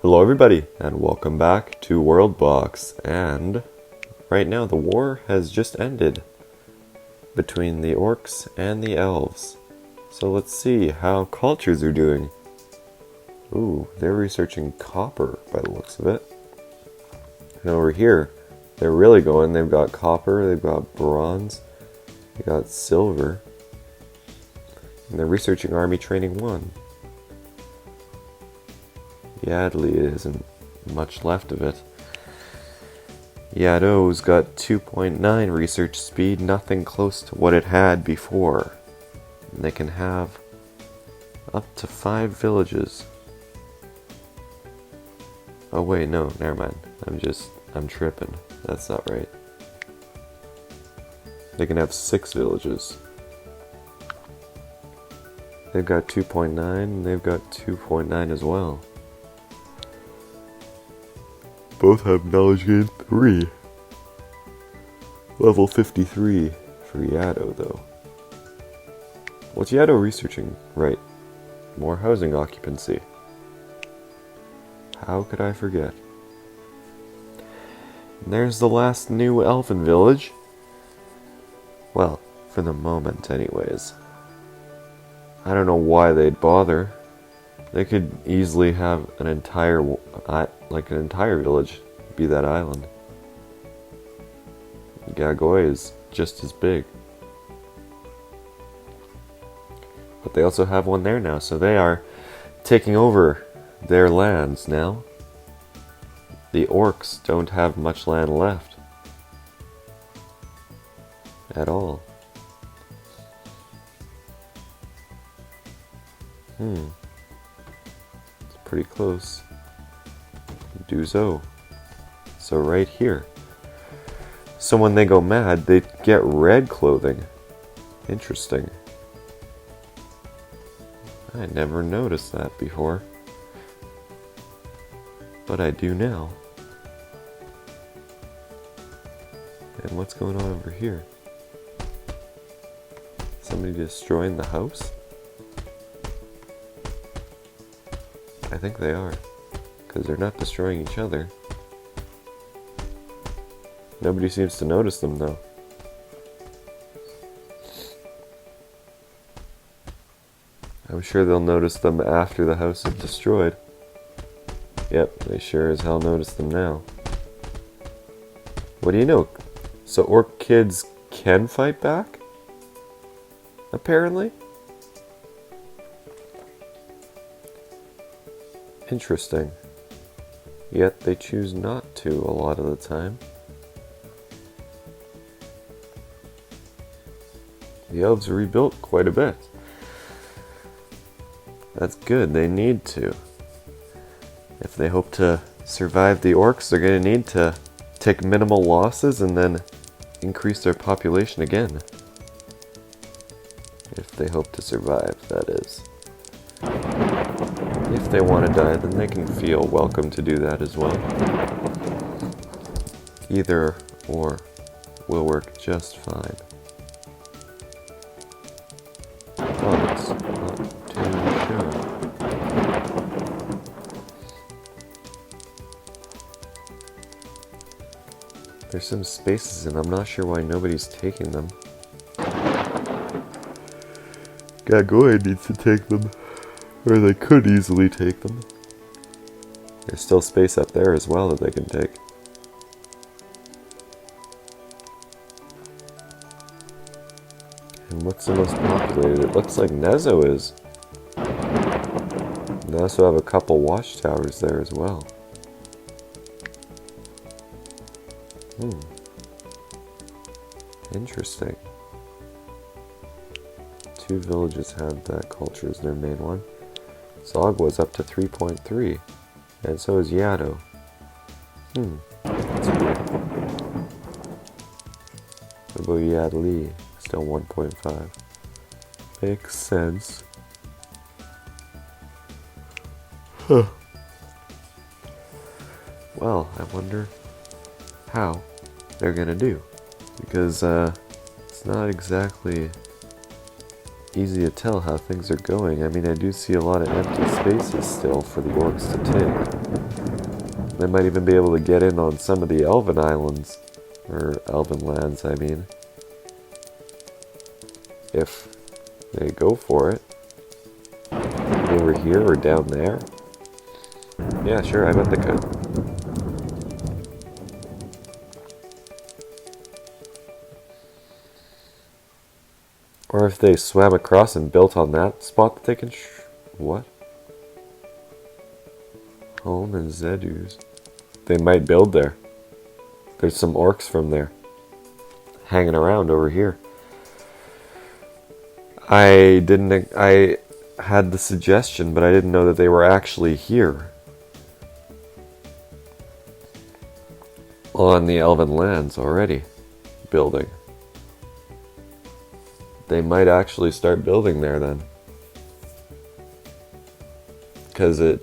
Hello everybody, and welcome back to WorldBox, and right now the war has just ended between the orcs and the elves. So let's see how cultures are doing. Ooh, they're researching copper by the looks of it. And over here, they're really going, they've got copper, they've got bronze, they've got silver, and they're researching Army Training 1. Yadley isn't much left of it. Yado's got 2.9 research speed, nothing close to what it had before. And they can have up to 5 villages. Oh wait, no, never mind. I'm tripping. That's not right. They can have 6 villages. They've got 2.9, and they've got 2.9 as well. Both have knowledge gain 3. Level 53 for Yado, though. What's Yado researching? Right. More housing occupancy. How could I forget? And there's the last new elfin village. Well, for the moment anyways. I don't know why they'd bother. They could easily have an entire village be that island. Gagoi is just as big. But they also have one there now, so they are taking over their lands now. The orcs don't have much land left. At all. It's pretty close. Duzo. So right here. So when they go mad, they get red clothing. Interesting. I never noticed that before. But I do now. And what's going on over here? Somebody destroying the house? I think they are. Because they're not destroying each other. Nobody seems to notice them though. I'm sure they'll notice them after the house is destroyed. Yep, they sure as hell notice them now. What do you know? So orc kids can fight back? Apparently? Interesting. Yet they choose not to a lot of the time. The elves are rebuilt quite a bit. That's good, they need to. If they hope to survive the orcs, they're going to need to take minimal losses and then increase their population again. If they hope to survive, that is. If they want to die, then they can feel welcome to do that as well. Either or will work just fine. Oh, it's not too sure. There's some spaces and I'm not sure why nobody's taking them. Gagoi needs to take them. Or they could easily take them. There's still space up there as well that they can take. And what's the most populated? It looks like Nezo is. They also have a couple watchtowers there as well. Interesting. 2 villages have that culture as their main one. Zogwa's up to 3.3, and so is Yado. That's weird. What about Yadli? Still 1.5. Makes sense. Huh. Well, I wonder how they're gonna do. Because, it's not exactly easy to tell how things are going. I mean, I do see a lot of empty spaces still for the orcs to take. They might even be able to get in on some of the Elven Islands. Or Elven lands, I mean. If they go for it. Over here or down there? Yeah, sure, I bet they could. Or if they swam across and built on that spot that they can what? Home and Zedus. They might build there. There's some orcs from there. Hanging around over here. I had the suggestion, but I didn't know that they were actually here. On the Elven lands already. Building. They might actually start building there then. Because the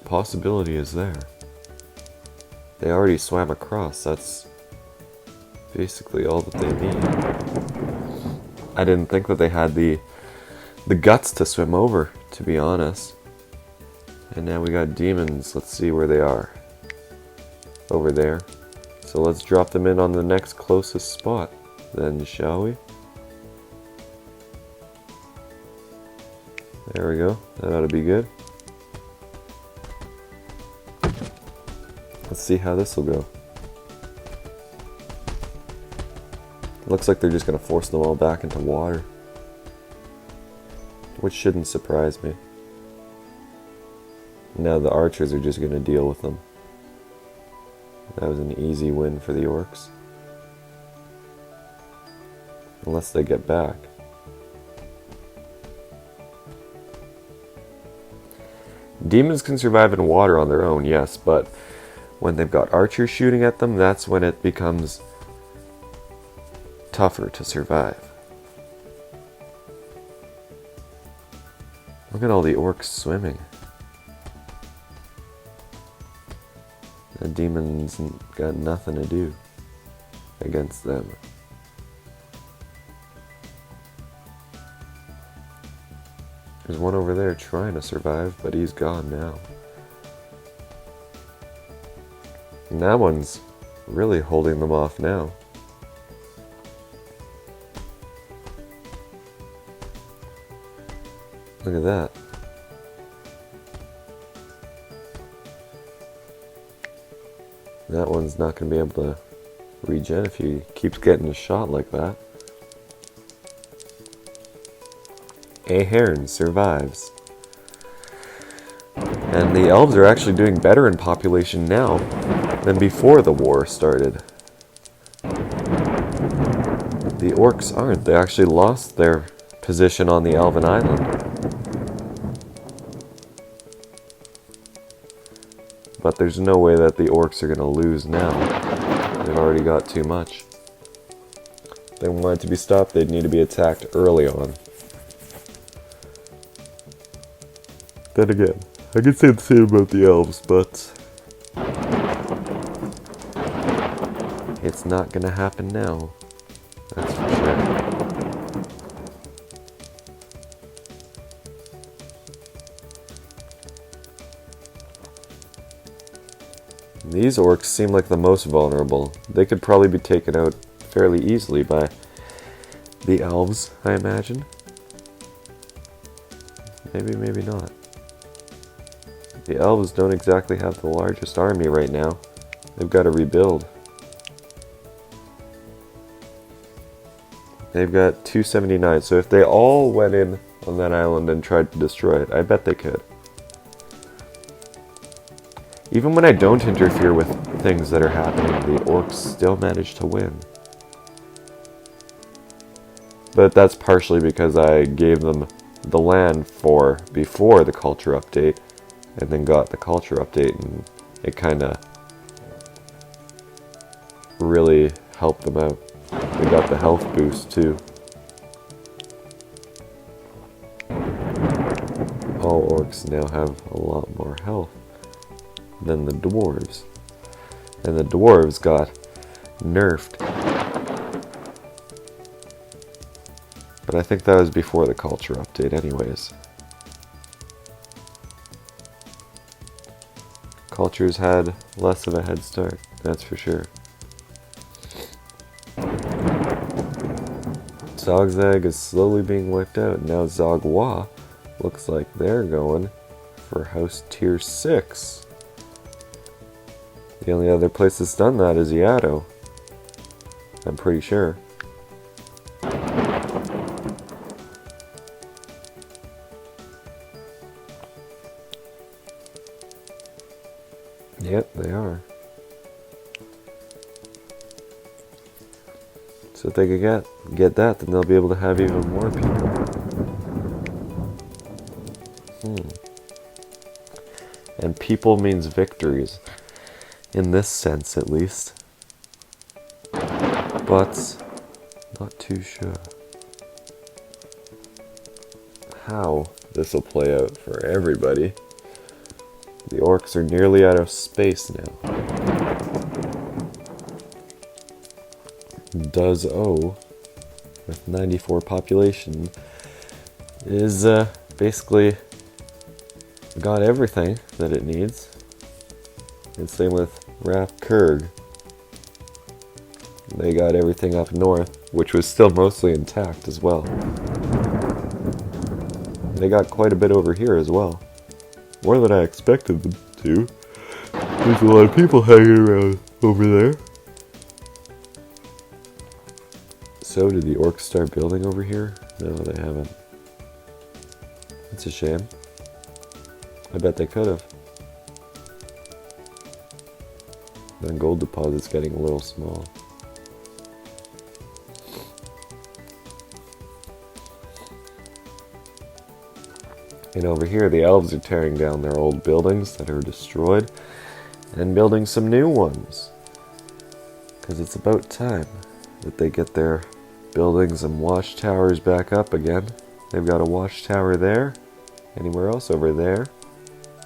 possibility is there. They already swam across, that's basically all that they need. I didn't think that they had the guts to swim over, to be honest. And now we got demons, let's see where they are. Over there. So let's drop them in on the next closest spot then, shall we? There we go, that ought to be good. Let's see how this will go. Looks like they're just going to force them all back into water. Which shouldn't surprise me. Now the archers are just going to deal with them. That was an easy win for the orcs. Unless they get back. Demons can survive in water on their own, yes, but when they've got archers shooting at them, that's when it becomes tougher to survive. Look at all the orcs swimming. The demons got nothing to do against them. There's one over there trying to survive, but he's gone now. And that one's really holding them off now. Look at that. That one's not going to be able to regen if he keeps getting a shot like that. Ahern survives. And the elves are actually doing better in population now than before the war started. The orcs aren't. They actually lost their position on the Elven Island. But there's no way that the orcs are going to lose now. They've already got too much. If they wanted to be stopped, they'd need to be attacked early on. Then again, I could say the same about the elves, but it's not gonna happen now. That's for sure. These orcs seem like the most vulnerable. They could probably be taken out fairly easily by the elves, I imagine. Maybe, maybe not. The elves don't exactly have the largest army right now. They've got to rebuild. They've got 279, so if they all went in on that island and tried to destroy it, I bet they could. Even when I don't interfere with things that are happening, the orcs still manage to win. But that's partially because I gave them the land before the culture update, and then got the culture update, and it kind of really helped them out. They got the health boost too. All orcs now have a lot more health than the dwarves. And the dwarves got nerfed. But I think that was before the culture update anyways. Cultures had less of a head start, that's for sure. Zogzag is slowly being wiped out. Now Zagwa looks like they're going for house tier 6. The only other place that's done that is Yato. I'm pretty sure. Yep, they are. So if they could get that, then they'll be able to have even more people. And people means victories. In this sense, at least. But not too sure how this will play out for everybody. The orcs are nearly out of space now. Does O, with 94 population, is basically got everything that it needs. And same with Raf Kurg. They got everything up north, which was still mostly intact as well. They got quite a bit over here as well. More than I expected them to. There's a lot of people hanging around over there. So, did the orcs start building over here? No, they haven't. That's a shame. I bet they could have. The gold deposit's getting a little small. And over here, the elves are tearing down their old buildings that are destroyed and building some new ones. Because it's about time that they get their buildings and watchtowers back up again. They've got a watchtower there. Anywhere else over there?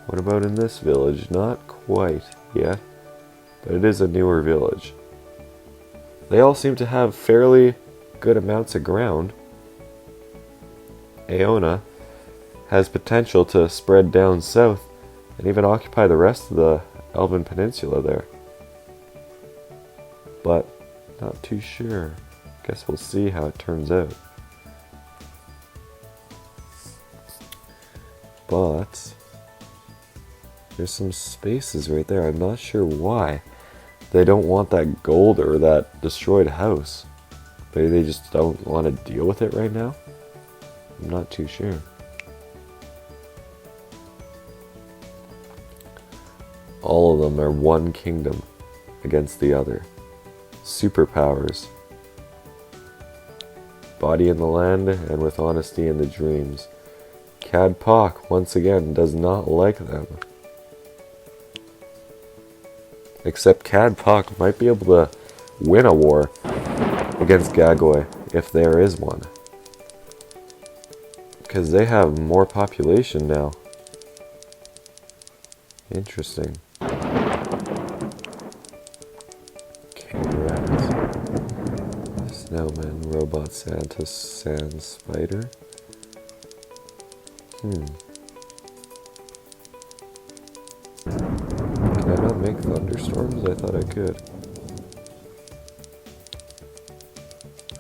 What about in this village? Not quite yet, but it is a newer village. They all seem to have fairly good amounts of ground. Aona has potential to spread down south and even occupy the rest of the Elven Peninsula there. But not too sure. Guess we'll see how it turns out. But there's some spaces right there. I'm not sure why they don't want that gold or that destroyed house. Maybe they just don't want to deal with it right now? I'm not too sure. All of them are one kingdom against the other. Superpowers. Body in the land and with honesty in the dreams. Cad Pock, once again, does not like them. Except Cad Pock might be able to win a war against Gagoy, if there is one. Because they have more population now. Interesting. Snowman, Robot Santa, Sand Spider. Can I not make thunderstorms? I thought I could.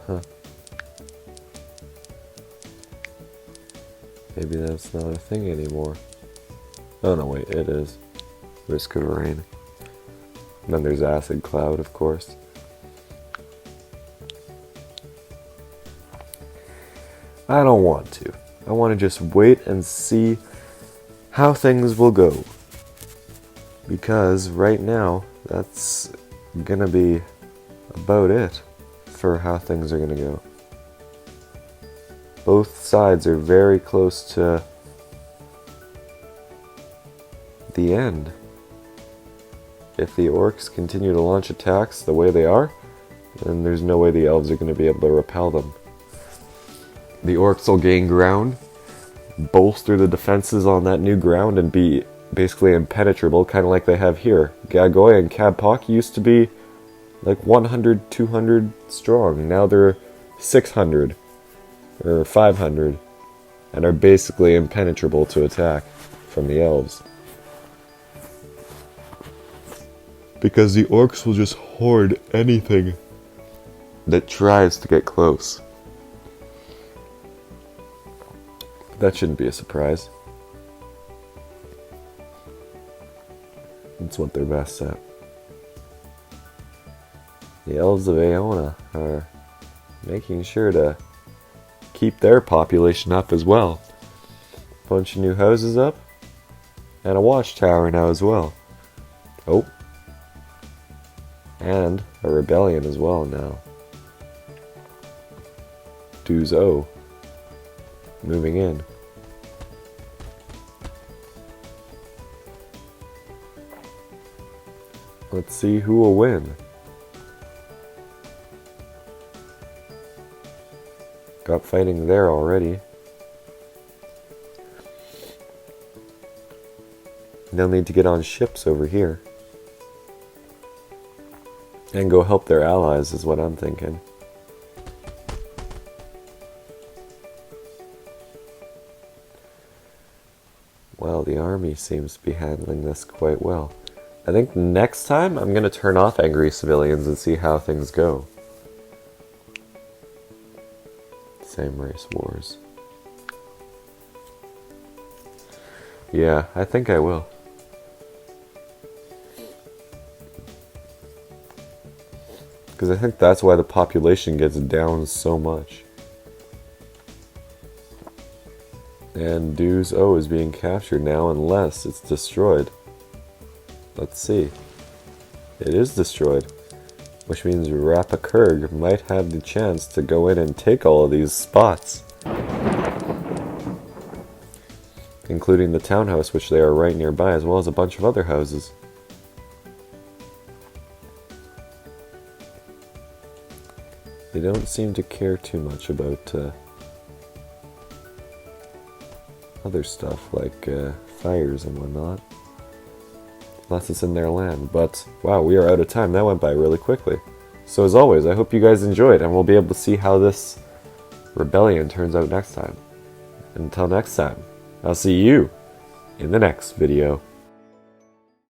Huh. Maybe that's not a thing anymore. Oh no, wait, it is. Risk of rain. And then there's Acid Cloud, of course. I don't want to. I want to just wait and see how things will go. Because right now, that's gonna be about it for how things are gonna go. Both sides are very close to the end. If the orcs continue to launch attacks the way they are, then there's no way the elves are going to be able to repel them. The orcs will gain ground, bolster the defenses on that new ground, and be basically impenetrable, kind of like they have here. Gagoy and Cad Pock used to be like 100, 200 strong. Now they're 600 or 500 and are basically impenetrable to attack from the elves. because the orcs will just hoard anything that tries to get close. That shouldn't be a surprise. It's what they're best at. The elves of Aona are making sure to keep their population up as well. Bunch of new houses up, and a watchtower now as well. Oh, and a rebellion as well now. Duzo moving in. Let's see who will win. Got fighting there already. They'll need to get on ships over here. And go help their allies is what I'm thinking. Well, the army seems to be handling this quite well. I think next time I'm going to turn off angry civilians and see how things go. Same race wars. Yeah, I think I will. Because I think that's why the population gets down so much. And Duzo is being captured now unless it's destroyed. Let's see. It is destroyed. Which means Rapakurg might have the chance to go in and take all of these spots. Including the townhouse, which they are right nearby, as well as a bunch of other houses. They don't seem to care too much about other stuff like fires and whatnot. Unless it's in their land. But, wow, we are out of time. That went by really quickly. So as always, I hope you guys enjoyed, and we'll be able to see how this rebellion turns out next time. Until next time, I'll see you in the next video.